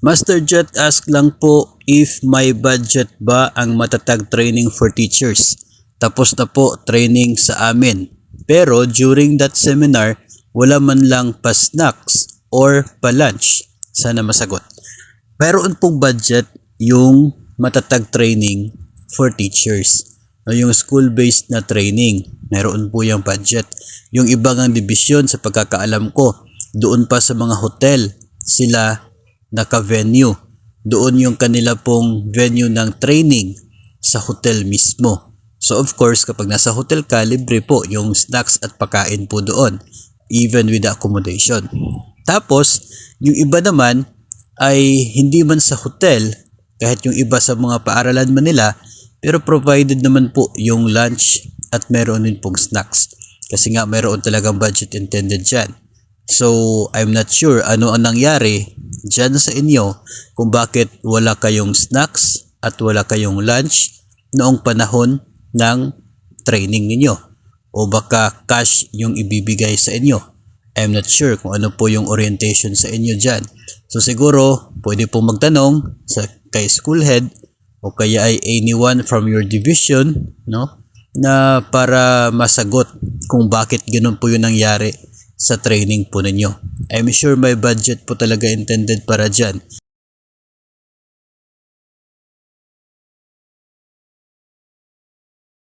Master Jet ask lang po if may budget ba ang matatag training for teachers. Tapos na po training sa amin. Pero during that seminar, wala man lang pa snacks or pa lunch. Sana masagot. Meron pong budget yung matatag training for teachers. Yung school-based na training, meron po yung budget. Yung ibang division sa pagkakaalam ko, doon pa sa mga hotel, sila naka-venue. Doon yung kanila pong venue ng training sa hotel mismo. So of course, kapag nasa hotel ka, libre po yung snacks at pagkain po doon, even with the accommodation. Tapos, yung iba naman ay hindi man sa hotel, kahit yung iba sa mga paaralan man nila, pero provided naman po yung lunch at meron din pong snacks. Kasi nga meron talagang budget intended dyan. So, I'm not sure ano ang nangyari dyan sa inyo kung bakit wala kayong snacks at wala kayong lunch noong panahon ng training ninyo. O baka cash yung ibibigay sa inyo. I'm not sure kung ano po yung orientation sa inyo dyan. So siguro, pwede po magtanong kay school head o kaya ay anyone from your division, no? Na para masagot kung bakit ganun po yung nangyari sa training po ninyo. I'm sure may budget po talaga intended para dyan.